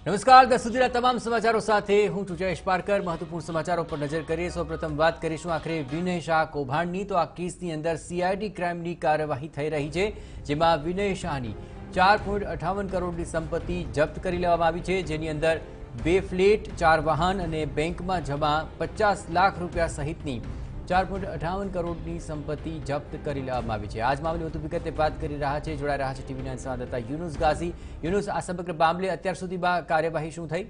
નમસ્કાર, દસ સુધીના તમામ સમાચારો સાથે હું છું જયેશ પારકર। મહત્વપૂર્ણ સમાચારો પર નજર કરીએ। સૌપ્રથમ વાત કરીશું આખરે વિનય શાહ કૌભાંડની। તો આ કેસની અંદર સીઆઈડી ક્રાઇમની કાર્યવાહી થઈ રહી છે, જેમાં વિનય શાહની 4.58 કરોડની સંપત્તિ જપ્ત કરી લેવામાં આવી છે, જેની અંદર 2 ફ્લેટ, 4 વાહન અને બેંકમાં જમા 50 લાખ રૂપિયા સહિતની 4.58 કરોડની સંપત્તિ જપ્ત કરી લેવામાં આવી છે। આજ મામલે વધુ વિગતે વાત કરી રહ્યા છે, જોડાઈ રહ્યા છે ટીવી 9 સંવાદદાતા યુનુસ ગાઝી। યુનુસ, આ સમગ્ર મામલે અત્યાર સુધીમાં કાર્યવાહી શું થઈ?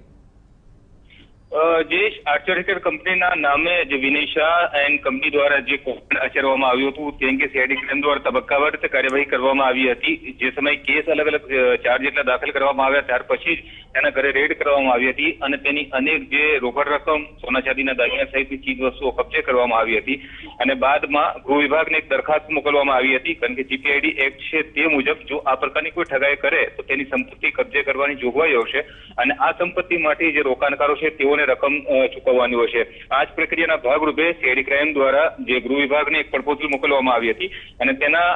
જે આર્ચર કંપનીના નામે જે વિનય શાહ એન્ડ કંપની દ્વારા જે કૌભાંડ આચરવામાં આવ્યું હતું, તે અંગે સીઆઈડી ક્રાઇમ દ્વારા તબક્કાવાર કાર્યવાહી કરવામાં આવી હતી। જે સમયે કેસ અલગ અલગ 4 જેટલા દાખલ કરવામાં આવ્યા, ત્યાર પછી જ તેના ઘરે રેડ કરવામાં આવી હતી અને તેની અનેક જે રોકડ રકમ, સોના ચાંદીના દાગીના સહિતની ચીજ વસ્તુઓ કબજે કરવામાં આવી હતી અને બાદમાં ગૃહ વિભાગને એક દરખાસ્ત મોકલવામાં આવી હતી, કારણ કે જીપીઆઈડી એક્ટ છે તે મુજબ જો આ પ્રકારની કોઈ ઠગાઈ કરે તો તેની સંપત્તિ કબજે કરવાની જોગવાઈ હશે અને આ સંપત્તિ માટે જે રોકાણકારો છે તેઓને રકમ ચૂકવવાની હોય છે। આ જ પ્રક્રિયાના ભાગરૂપે સીઆઈડી ક્રાઇમ દ્વારા જે ગૃહ વિભાગને એક પ્રપોઝલ મોકલવામાં આવી હતી અને તેના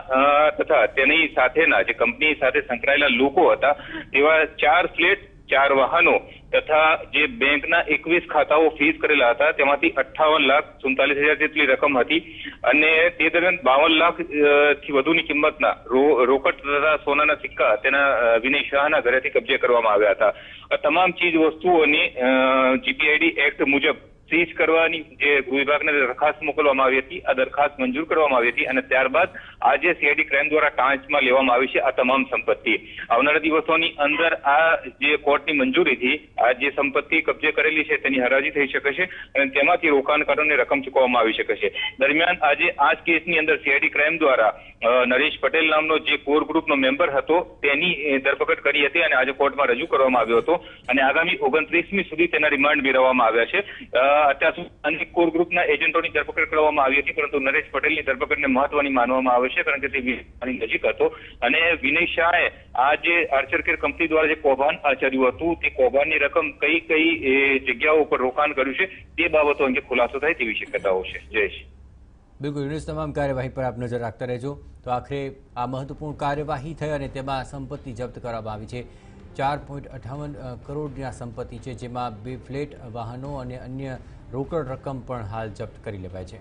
તથા તેની સાથેના જે કંપની સાથે સંકળાયેલા લોકો હતા તેવા 4 ફ્લેટ, 4 વાહનો તથા જે બેંકના 21 ખાતાઓ ફ્રીઝ કરેલા હતા, તેમાંથી 58,47,000 જેટલી રકમ હતી અને તે દરમિયાન 52 લાખ થી વધુની કિંમતના રોકડ તથા સોનાના સિક્કા તેના વિનય શાહના ઘરેથી કબજે કરવામાં આવ્યા હતા। આ તમામ ચીજ વસ્તુઓની જીપીઆઈડી એક્ટ મુજબ સીઝ કરવાની જે ગૃહ વિભાગને દરખાસ્ત મોકલવામાં આવી હતી, આ દરખાસ્ત મંજૂર કરવામાં આવી હતી અને ત્યારબાદ આજે સીઆઈડી ક્રાઇમ દ્વારા ટાંચમાં લેવામાં આવી છે આ તમામ સંપત્તિ। આવનારા દિવસોની અંદર આ જે કોર્ટની મંજૂરીથી આ જે સંપત્તિ કબજે કરેલી છે તેની હરાજી થઈ શકે છે અને તેમાંથી રોકાણકારોને રકમ ચૂકવવામાં આવી શકે છે। દરમિયાન આજે આ જ કેસની અંદર સીઆઈડી ક્રાઇમ દ્વારા નરેશ પટેલ નામનો જે કોર ગ્રુપનો મેમ્બર હતો તેની ધરપકડ કરી હતી અને આજે કોર્ટમાં રજૂ કરવામાં આવ્યો હતો અને આગામી 29મી સુધી તેના રિમાન્ડ મેળવવામાં આવ્યા છે। અત્યાર સુધી અનેક કોર ગ્રુપના એજન્ટોની ધરપકડ કરવામાં આવી હતી, પરંતુ નરેશ પટેલની ધરપકડને મહત્વની માનવામાં આવે છે, કારણ કે તે વિનયની નજીક હતો અને વિનય શાહે આ જે આર્ચર કેર કંપની દ્વારા જે કૌભાંડ આચર્યું હતું તે કૌભાંડની રકમ કઈ જગ્યાઓ પર રોકાણ કર્યું છે તે બાબતો અંગે ખુલાસો થાય તેવી શક્યતાઓ છે। જયેશ, બિલકુલ યુનુસ, તમામ કાર્યવાહી પર આપ નજર રાખતા રહેજો। તો આખરે આ મહત્વપૂર્ણ કાર્યવાહી થઈ અને તેમાં સંપત્તિ જપ્ત કરવામાં આવી છે। 4.58 કરોડની આ સંપત્તિ છે, જેમાં 2 ફ્લેટ, વાહનો અને અન્ય રોકડ રકમ પણ હાલ જપ્ત કરી લેવાય છે।